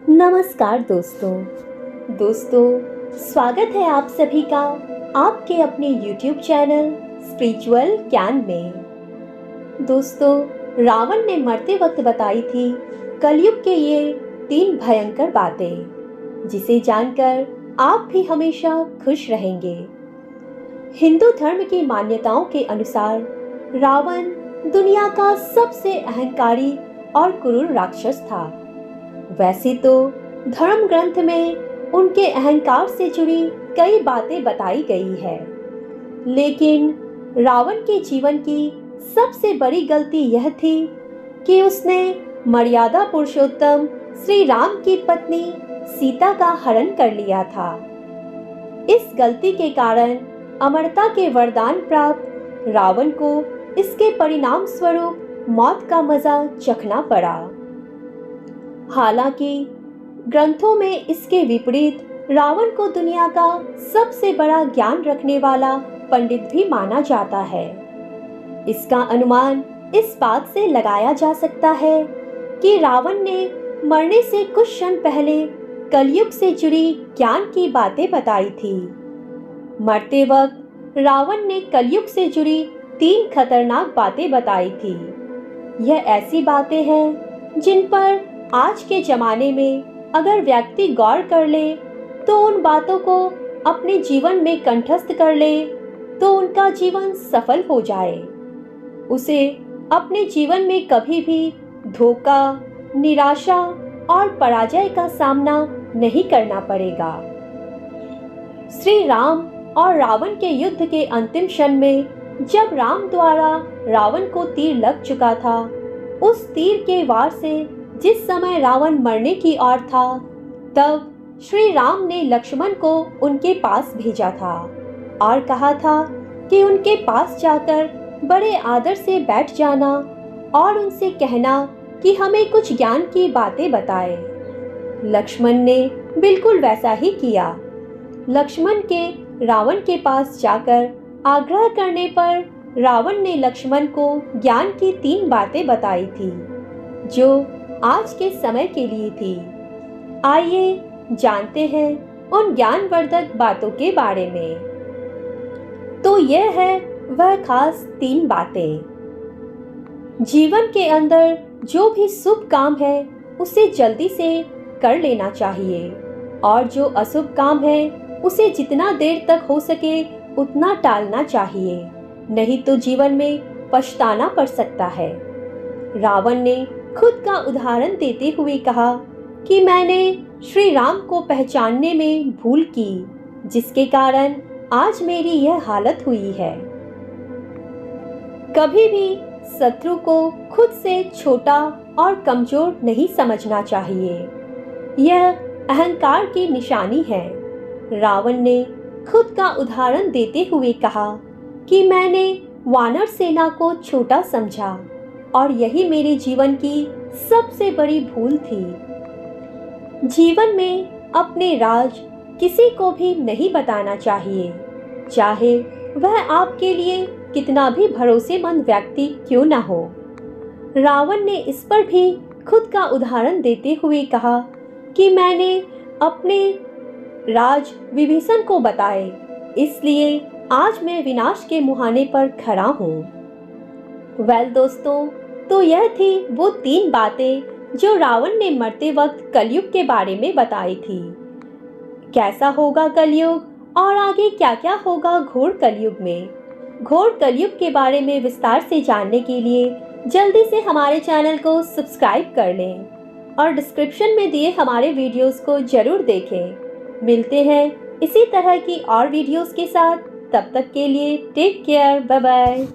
नमस्कार दोस्तों स्वागत है आप सभी का आपके अपने YouTube चैनल स्पिरिचुअल ज्ञान में। दोस्तों, रावण ने मरते वक्त बताई थी कलयुग के ये 3 भयंकर बातें, जिसे जानकर आप भी हमेशा खुश रहेंगे। हिंदू धर्म की मान्यताओं के अनुसार रावण दुनिया का सबसे अहंकारी और क्रूर राक्षस था। वैसे तो धर्म ग्रंथ में उनके अहंकार से जुड़ी कई बातें बताई गई है, लेकिन रावण के जीवन की सबसे बड़ी गलती यह थी कि उसने मर्यादा पुरुषोत्तम श्री राम की पत्नी सीता का हरण कर लिया था। इस गलती के कारण अमरता के वरदान प्राप्त रावण को इसके परिणाम स्वरूप मौत का मजा चखना पड़ा। हालांकि ग्रंथों में इसके विपरीत रावण को दुनिया का सबसे बड़ा ज्ञान रखने वाला पंडित भी माना जाता है। इसका अनुमान इस बात से लगाया जा सकता है कि रावण ने मरने से कुछ क्षण पहले कलयुग से जुड़ी ज्ञान की बातें बताई थी। मरते वक्त रावण ने कलयुग से जुड़ी 3 खतरनाक बातें बताई थी। यह ऐसी बातें हैं जिन पर आज के जमाने में अगर व्यक्ति गौर कर ले तो उन बातों को अपने जीवन में कंठस्थ कर ले तो उनका जीवन सफल हो जाए। उसे अपने जीवन में कभी भी धोखा, निराशा और पराजय का सामना नहीं करना पड़ेगा। श्री राम और रावण के युद्ध के अंतिम क्षण में जब राम द्वारा रावण को तीर लग चुका था, उस तीर के वार से जिस समय रावण मरने की ओर था, तब श्री राम ने लक्ष्मण को उनके पास भेजा था और कहा था कि उनके पास जाकर बड़े आदर से बैठ जाना और उनसे कहना कि हमें कुछ ज्ञान की बातें बताए। लक्ष्मण ने बिल्कुल वैसा ही किया। लक्ष्मण के रावण के पास जाकर आग्रह करने पर रावण ने लक्ष्मण को ज्ञान की 3 बातें बताई थी, जो आज के समय के लिए थी। आइए जानते हैं उन ज्ञानवर्धक बातों के बारे में। तो यह है वह खास 3 बातें। जीवन के अंदर जो भी शुभ काम है उसे जल्दी से कर लेना चाहिए, और जो अशुभ काम है उसे जितना देर तक हो सके उतना टालना चाहिए, नहीं तो जीवन में पछताना पड़ सकता है। रावण ने खुद का उदाहरण देते हुए कहा कि मैंने श्री राम को पहचानने में भूल की, जिसके कारण आज मेरी यह हालत हुई है। कभी भी शत्रु को खुद से छोटा और कमजोर नहीं समझना चाहिए। यह अहंकार की निशानी है। रावण ने खुद का उदाहरण देते हुए कहा कि मैंने वानर सेना को छोटा समझा और यही मेरे जीवन की सबसे बड़ी भूल थी। जीवन में अपने राज किसी को भी नहीं बताना चाहिए, चाहे वह आपके लिए कितना भी भरोसेमंद व्यक्ति क्यों ना हो। रावण ने इस पर भी खुद का उदाहरण देते हुए कहा कि मैंने अपने राज विभीषण को बताए, इसलिए आज मैं विनाश के मुहाने पर खड़ा हूँ। दोस्तों, तो यह थी वो 3 बातें जो रावण ने मरते वक्त कलयुग के बारे में बताई थी। कैसा होगा कलयुग और आगे क्या क्या होगा घोर कलयुग में। घोर कलयुग के बारे में विस्तार से जानने के लिए जल्दी से हमारे चैनल को सब्सक्राइब कर लें और डिस्क्रिप्शन में दिए हमारे वीडियोस को जरूर देखें। मिलते हैं इसी तरह की और वीडियोस के साथ। तब तक के लिए टेक केयर, बाय बाय।